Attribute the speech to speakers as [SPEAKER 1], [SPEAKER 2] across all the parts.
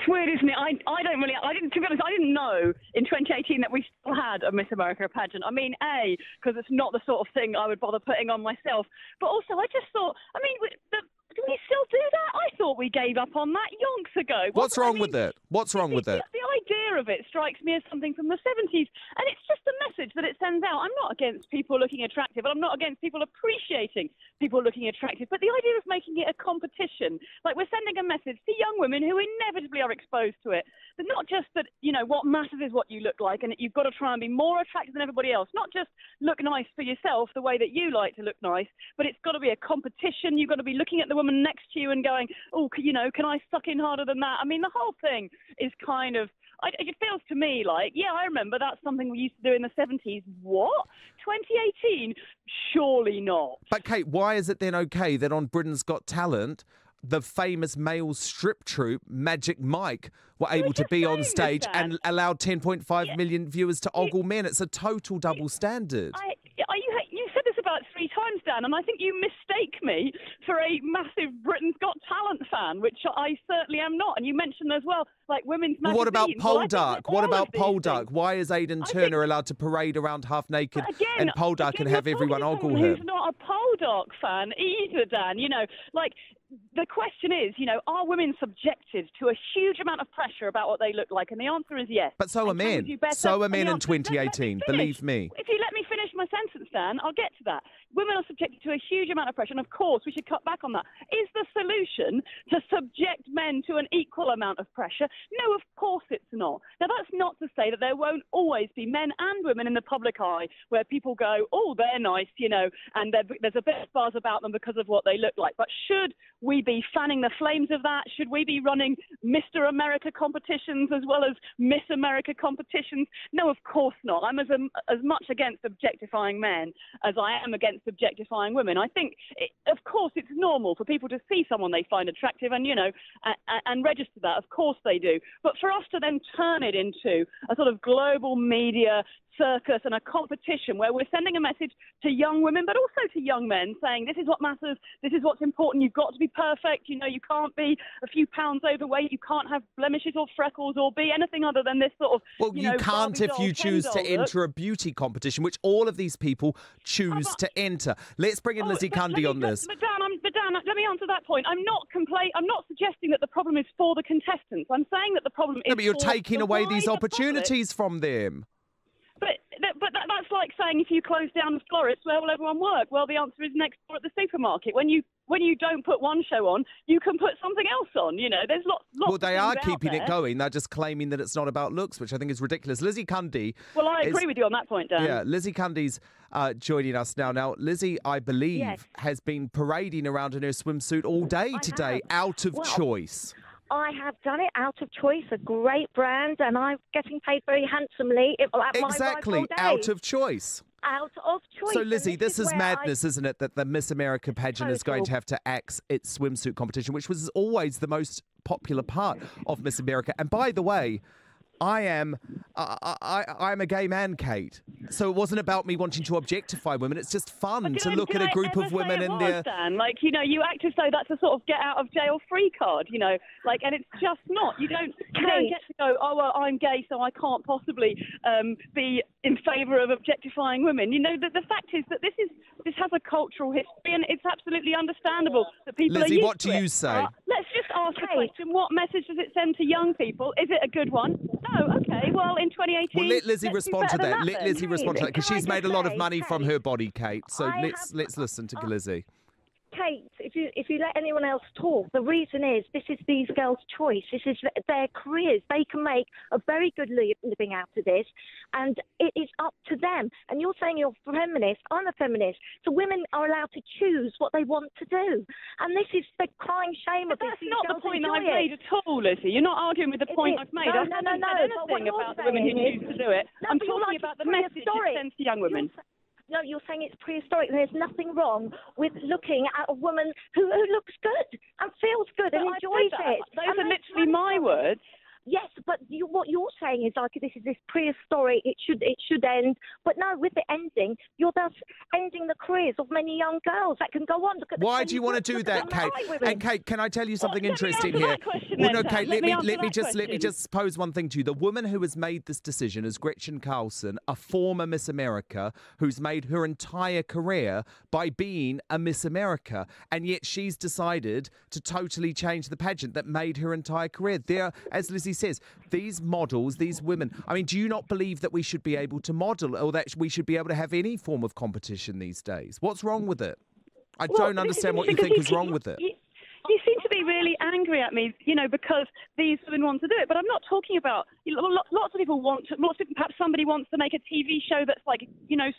[SPEAKER 1] It's weird, isn't it? To be honest, I didn't know in 2018 that we still had a Miss America pageant. I mean, A, because it's not the sort of thing I would bother putting on myself. But also, I just thought, do we still do that? I thought we gave up on that yonks ago.
[SPEAKER 2] What's wrong with it? What's wrong with it?
[SPEAKER 1] The idea of it strikes me as something from the 70s, and it's just a message that it sends out. I'm not against people looking attractive, and I'm not against people appreciating people looking attractive, but the idea of making it a competition, like we're sending a message to young women who inevitably are exposed to it, but not just that, what matters is what you look like, and that you've got to try and be more attractive than everybody else, not just look nice for yourself the way that you like to look nice, but it's got to be a competition. You've got to be looking at the woman next to you and going, oh, can I suck in harder than that? I mean, the whole thing is kind of, it feels to me like, yeah, I remember that's something we used to do in the 70s. What? 2018? Surely not.
[SPEAKER 2] But Kate, why is it then okay that on Britain's Got Talent, the famous male strip troupe, Magic Mike, were able to be on stage and allowed 10.5 million viewers to ogle men? It's a total double standard.
[SPEAKER 1] You said this about 3 times, Dan, and I think you mistake me for a massive Britain's Got Talent fan, which I certainly am not. And you mentioned as well, like women's magazines.
[SPEAKER 2] What about Poldark? What about Poldark? Why is Aidan Turner allowed to parade around half naked and Poldark and have everyone ogle him?
[SPEAKER 1] Who's not a Poldark fan either, Dan? The question is, are women subjected to a huge amount of pressure about what they look like? And the answer is yes.
[SPEAKER 2] But so are men. So are men in 2018, believe me.
[SPEAKER 1] If you let me finish my sentence, Dan, I'll get to that. Women are subjected to a huge amount of pressure, and of course we should cut back on that. Is the solution to subject men to an equal amount of pressure? No, of course it's not. Now, that's not to say that there won't always be men and women in the public eye where people go, oh, they're nice, and there's a bit of buzz about them because of what they look like. But should we be fanning the flames of that? Should we be running Mr. America competitions as well as Miss America competitions? No, of course not. I'm as much against objectifying men as I am against objectifying women. I think, of course, it's normal for people to see someone they find attractive and, and register that. Of course they do. But for us to then turn it into a sort of global media circus and a competition where we're sending a message to young women but also to young men saying this is what matters, this is what's important, you've got to be perfect, you can't be a few pounds overweight, you can't have blemishes or freckles or be anything other than this sort of
[SPEAKER 2] you can't if you choose to enter a beauty competition, which all of these people choose to enter. Let's bring in Lizzie Cundy on this.
[SPEAKER 1] But Dan, let me answer that point. I'm not suggesting that the problem is for the contestants. I'm saying that the problem is
[SPEAKER 2] but you're taking away these opportunities from them.
[SPEAKER 1] But that's like saying if you close down the florist, where will everyone work? Well, the answer is next door at the supermarket. When you don't put one show on, you can put something else on. There's lots.
[SPEAKER 2] Well, they are keeping it going. They're just claiming that it's not about looks, which I think is ridiculous. Lizzie Cundy.
[SPEAKER 1] Well, I agree with you on that point, Dan.
[SPEAKER 2] Yeah, Lizzie Cundy's joining us now. Now, Lizzie, I believe, has been parading around in her swimsuit all day today, out of choice.
[SPEAKER 3] I have done it out of choice, a great brand, and I'm getting paid very handsomely.
[SPEAKER 2] Exactly, out of choice.
[SPEAKER 3] Out of choice.
[SPEAKER 2] So, Lizzie, this is madness, isn't it, that the Miss America pageant is going to have to axe its swimsuit competition, which was always the most popular part of Miss America. And by the way, I'm a gay man, Kate. So it wasn't about me wanting to objectify women. It's just fun to look at a group of women in their...
[SPEAKER 1] you act as though that's a sort of get out of jail free card, and it's just not. You don't get to go, oh, well, I'm gay, so I can't possibly be in favour of objectifying women. The fact is that this has a cultural history, and it's absolutely understandable that people
[SPEAKER 2] Lizzie,
[SPEAKER 1] are used
[SPEAKER 2] what do you say?
[SPEAKER 1] Let's just ask the question, what message does it send to young people? Is it a good one? No, okay, well, in 2018...
[SPEAKER 2] Well, let Lizzie respond to that. Let Lizzie respond to that, because she's made a lot of money from her body, Kate. So let's listen to Lizzie.
[SPEAKER 3] Kate, if you let anyone else talk, the reason is this is these girls' choice. This is their careers. They can make a very good living out of this, and it is up to them. And you're saying you're a feminist. I'm a feminist. So women are allowed to choose what they want to do. And this is the crying shame of this.
[SPEAKER 1] That's not the point I've made at all, Lizzie. You're not arguing with the point I've made. I haven't said anything about the women who choose to do it. I'm talking about the message it sends to young women.
[SPEAKER 3] No, you're saying it's prehistoric, and there's nothing wrong with looking at a woman who looks good and feels good and enjoys it.
[SPEAKER 1] Those are literally my words.
[SPEAKER 3] Yes, but what you're saying is like this is this prehistoric. It should end. But no, with the ending, you're thus ending the careers of many young girls that can go on. Look at
[SPEAKER 2] Why do you want to do that, Kate? And Kate, can I tell you something interesting here? No, Kate, let me just pose one thing to you. The woman who has made this decision is Gretchen Carlson, a former Miss America, who's made her entire career by being a Miss America, and yet she's decided to totally change the pageant that made her entire career. There, as Lizzie says, these models, these women. I mean, do you not believe that we should be able to model, or that we should be able to have any form of competition these days? What's wrong with it? I don't understand what you think is wrong with it.
[SPEAKER 1] You seem to be really angry at me, because these women want to do it. But I'm not talking about, lots of people perhaps somebody wants to make a TV show that's like,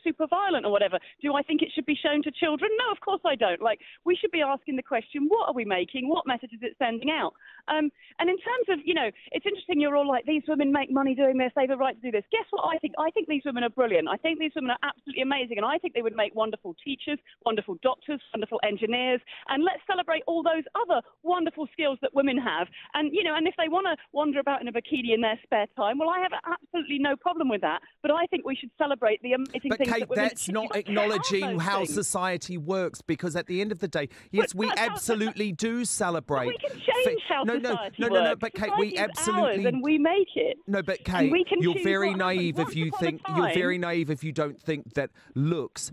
[SPEAKER 1] super violent or whatever. Do I think it should be shown to children? No, of course I don't. Like, we should be asking the question, what are we making? What message is it sending out? And in terms of, it's interesting, you're all like, these women make money doing this, they have a right to do this. Guess what I think? I think these women are brilliant. I think these women are absolutely amazing. And I think they would make wonderful teachers, wonderful doctors, wonderful engineers. And let's celebrate all those other wonderful skills that women have. And, and if they want to wander about in a bikini in their spare time, well, I have absolutely no problem with that. But I think we should celebrate the amazing things
[SPEAKER 2] Kate,
[SPEAKER 1] that women
[SPEAKER 2] that's not acknowledging how society works, because at the end of the day, yes, we absolutely do celebrate.
[SPEAKER 1] We can change how society works.
[SPEAKER 2] No, but Kate, we absolutely...
[SPEAKER 1] and we make it.
[SPEAKER 2] No, but Kate, you're very naive if you think... You're very naive if you don't think that looks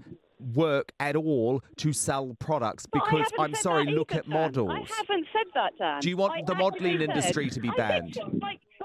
[SPEAKER 2] work at all to sell products, because I'm sorry, look at models.
[SPEAKER 1] I haven't said that, Dan.
[SPEAKER 2] Do you want the modelling industry to be banned?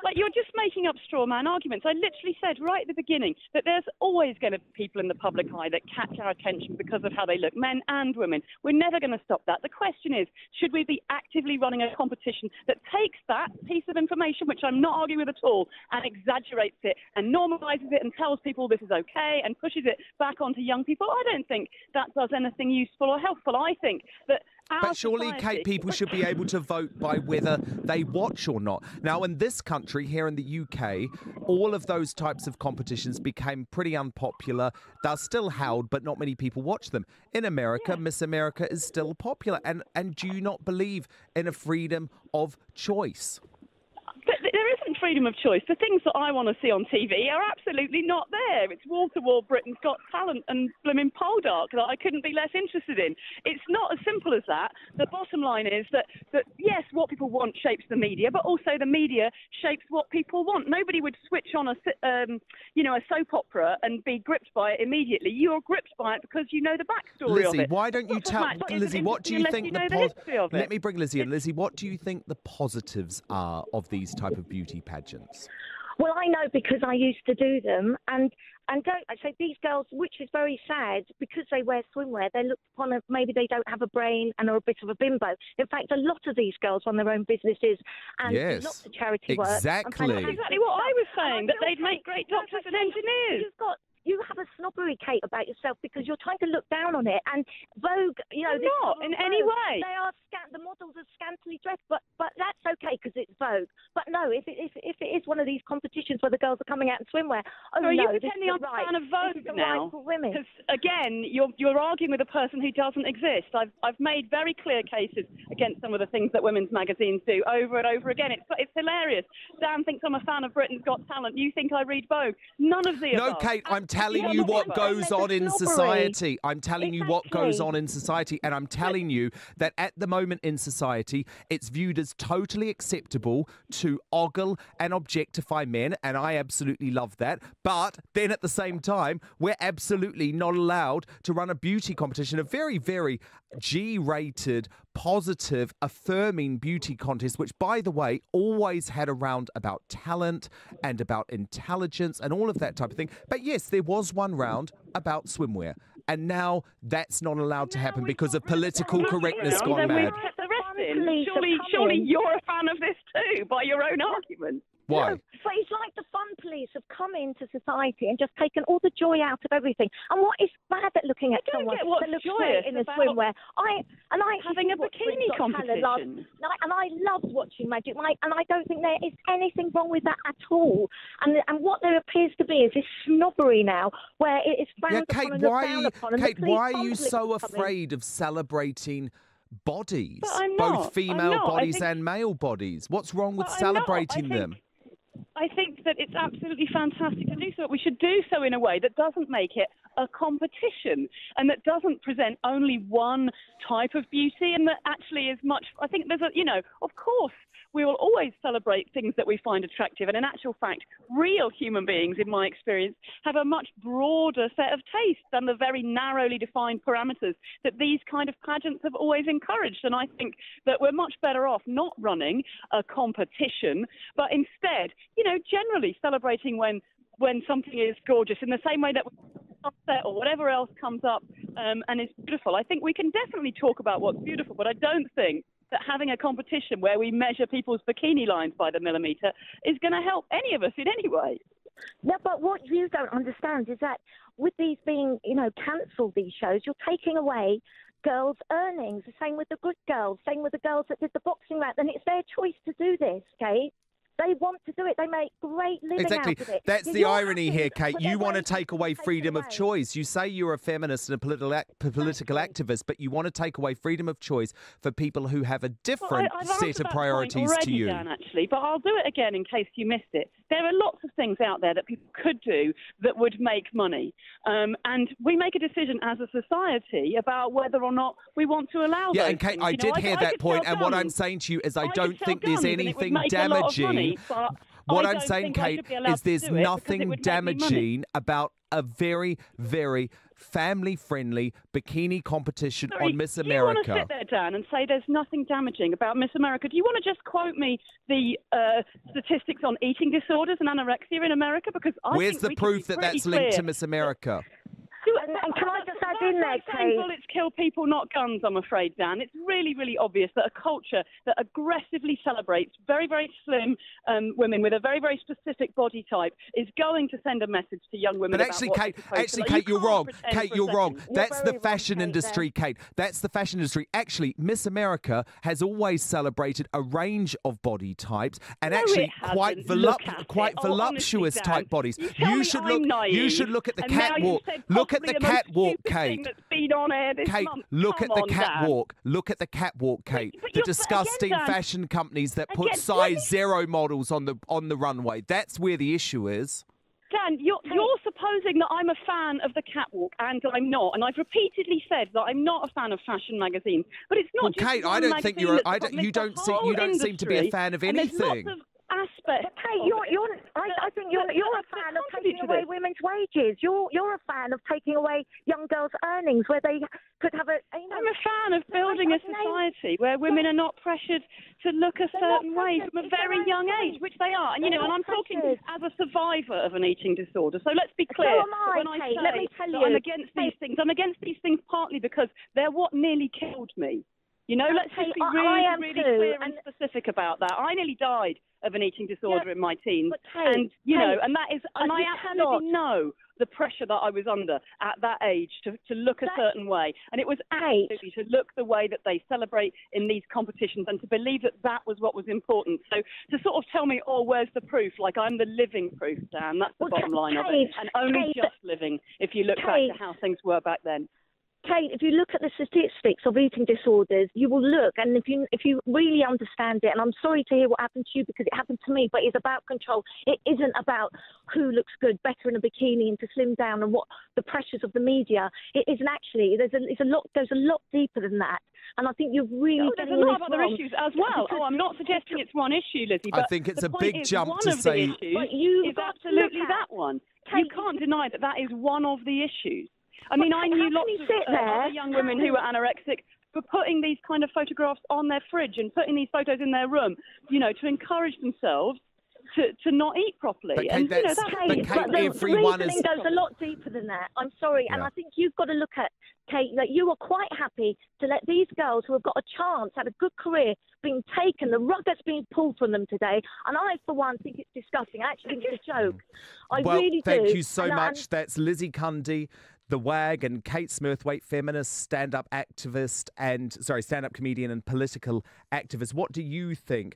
[SPEAKER 1] Like you're just making up straw man arguments. I literally said right at the beginning that there's always going to be people in the public eye that catch our attention because of how they look, men and women. We're never going to stop that. The question is, should we be actively running a competition that takes that piece of information, which I'm not arguing with at all, and exaggerates it and normalizes it and tells people this is okay and pushes it back onto young people? I don't think that does anything useful or helpful. I think that
[SPEAKER 2] but surely, Kate, people should be able to vote by whether they watch or not. Now, in this country, here in the UK, all of those types of competitions became pretty unpopular. They're still held, but not many people watch them. In America, Miss America is still popular. And do you not believe in a freedom of choice?
[SPEAKER 1] But there isn't freedom of choice. The things that I want to see on TV are absolutely not there. It's wall-to-wall Britain's Got Talent and blooming pole dark that I couldn't be less interested in. It's not as simple as that. The bottom line is that yes, what people want shapes the media, but also the media shapes what people want. Nobody would switch on a soap opera and be gripped by it immediately. You're gripped by it because you know the backstory of it.
[SPEAKER 2] Lizzie, why don't you tell Lizzie? What do you think Let me bring Lizzie in. Lizzie, what do you think the positives are of these type of beauty pageants?
[SPEAKER 3] Well, I know because I used to do them, and don't I say these girls, which is very sad, because they wear swimwear, they're looked upon as maybe they don't have a brain and are a bit of a bimbo. In fact, a lot of these girls run their own businesses and do lots of charity work.
[SPEAKER 2] Exactly.
[SPEAKER 1] That's exactly what I was saying, that they'd make great doctors and engineers.
[SPEAKER 3] You have a snobbery, Kate, about yourself because you're trying to look down on it. And Vogue,
[SPEAKER 1] I'm not in any way.
[SPEAKER 3] They are the models are scantily dressed, but that's okay because it's Vogue. But no, if it is one of these competitions where the girls are coming out in swimwear,
[SPEAKER 1] are you pretending I'm a fan of Vogue now? Because again, you're arguing with a person who doesn't exist. I've made very clear cases against some of the things that women's magazines do over and over again. It's hilarious. Dan thinks I'm a fan of Britain's Got Talent. You think I read Vogue? None of the above.
[SPEAKER 2] No, Kate, I'm telling you what goes on in society. I'm telling you what goes on in society, and I'm telling you that at the moment in society, it's viewed as totally acceptable to ogle and objectify men, and I absolutely love that. But then at the same time, we're absolutely not allowed to run a beauty competition, a very, very G-rated, positive, affirming beauty contest, which, by the way, always had a round about talent and about intelligence and all of that type of thing. But yes, there was one round about swimwear, and now that's not allowed to happen because of political correctness gone mad.
[SPEAKER 1] Surely you're a fan of this too, by your own argument.
[SPEAKER 2] Why?
[SPEAKER 3] No, but it's like the fun police have come into society and just taken all the joy out of everything. And what is bad at looking at someone that looks great in a swimwear? I
[SPEAKER 1] having a bikini competition.
[SPEAKER 3] And I loved watching Magic Mike, and I don't think there is anything wrong with that at all. And what there appears to be is this snobbery now, where it is frowned upon and looked down upon.
[SPEAKER 2] Kate, why are you so afraid of celebrating bodies, both female bodies and male bodies? What's wrong with celebrating them?
[SPEAKER 1] I think that it's absolutely fantastic to do so. We should do so in a way that doesn't make it a competition and that doesn't present only one type of beauty, and that actually is much. I think there's of course, we will always celebrate things that we find attractive. And in actual fact, real human beings, in my experience, have a much broader set of tastes than the very narrowly defined parameters that these kind of pageants have always encouraged. And I think that we're much better off not running a competition, but instead, generally celebrating when something is gorgeous in the same way that sunset or whatever else comes up and is beautiful. I think we can definitely talk about what's beautiful, but I don't think that having a competition where we measure people's bikini lines by the millimetre is going to help any of us in any way.
[SPEAKER 3] No, but what you don't understand is that with these being, cancelled, these shows, you're taking away girls' earnings. The same with the good girls, same with the girls that did the boxing match. And it's their choice to do this, Kate. They want to do it. They make great living out of it.
[SPEAKER 2] That's the irony here, Kate. You want to take away freedom of choice. You say you're a feminist and a political activist, but you want to take away freedom of choice for people who have a different set of priorities
[SPEAKER 1] already,
[SPEAKER 2] to you.
[SPEAKER 1] Dan, actually, but I'll do it again in case you missed it. There are lots of things out there that people could do that would make money. And we make a decision as a society about whether or not we want to allow those
[SPEAKER 2] and Kate,
[SPEAKER 1] things.
[SPEAKER 2] I did hear that point, and what I'm saying to you is I don't think there's anything damaging. What I'm saying, Kate, is there's nothing damaging about a very, very family-friendly bikini competition on Miss America.
[SPEAKER 1] Do you want to sit there, Dan, and say there's nothing damaging about Miss America? Do you want to just quote me the statistics on eating disorders and anorexia in America? Because
[SPEAKER 2] where's the proof that that's linked to Miss America?
[SPEAKER 3] And can I just add in there, Kate?
[SPEAKER 1] Bullets kill people, not guns, I'm afraid, Dan. It's really, really obvious that a culture that aggressively celebrates very, very slim women with a very, very specific body type is going to send a message to young women.
[SPEAKER 2] But actually, Kate, you're wrong. Kate, you're wrong. That's the fashion industry, Kate. That's the fashion industry. Actually, Miss America has always celebrated a range of body types and quite voluptuous type bodies. You should look at the catwalk. Look at the catwalk, Kate. Kate, look at the catwalk. Look at the catwalk, Kate. The disgusting fashion companies that put size 0 models on the runway. That's where the issue is.
[SPEAKER 1] Dan, you're supposing that I'm a fan of the catwalk, and I'm not. And I've repeatedly said that I'm not a fan of fashion magazines. But it's not just
[SPEAKER 2] Kate, I don't think you're. You don't seem to be a fan of anything.
[SPEAKER 1] Aspect.
[SPEAKER 3] Kate, I think you're a fan of taking away women's wages. You're a fan of taking away young girls' earnings where they could have a.
[SPEAKER 1] I'm a fan of building a society where women are not pressured to look a certain way from a very young age, which they are. And and I'm talking as a survivor of an eating disorder. So let's be clear.
[SPEAKER 3] So am I,
[SPEAKER 1] when I
[SPEAKER 3] Kate.
[SPEAKER 1] say
[SPEAKER 3] Let me tell you,
[SPEAKER 1] I'm against these things. I'm against these things partly because they're what nearly killed me. Let's just be really clear and specific about that. I nearly died of an eating disorder in my teens, and that is, and I absolutely know the pressure that I was under at that age to look a certain way, and it was absolutely to look the way that they celebrate in these competitions, and to believe that was what was important. So to sort of tell me, where's the proof? Like I'm the living proof, Dan. That's the bottom line of it, and only just living. If you look back to how things were back then.
[SPEAKER 3] Kate, if you look at the statistics of eating disorders, you will look, and if you really understand it, and I'm sorry to hear what happened to you because it happened to me, but it's about control. It isn't about who looks good better in a bikini and to slim down and what the pressures of the media. It isn't actually. There's a lot deeper than that. And I think you've really
[SPEAKER 1] there's a lot of other issues as well. I'm not suggesting it's one issue, Lizzie. But
[SPEAKER 2] I think it's a big jump to say.
[SPEAKER 1] Is absolutely that one. You can't deny that is one of the issues. I mean, I knew lots of other young women who were anorexic for putting these kind of photographs on their fridge and putting these photos in their room, to encourage themselves to not eat properly.
[SPEAKER 3] Everyone goes a lot deeper than that. I'm sorry. Yeah. And I think you've got to look at, Kate, that you are quite happy to let these girls who have got a chance at a good career being taken, the rug that's being pulled from them today. And I, for one, think it's disgusting. I actually think it's a joke. I really do.
[SPEAKER 2] Thank you so much. That's Lizzie Cundy, the WAG, and Kate Smurthwaite, feminist, stand-up comedian and political activist. What do you think?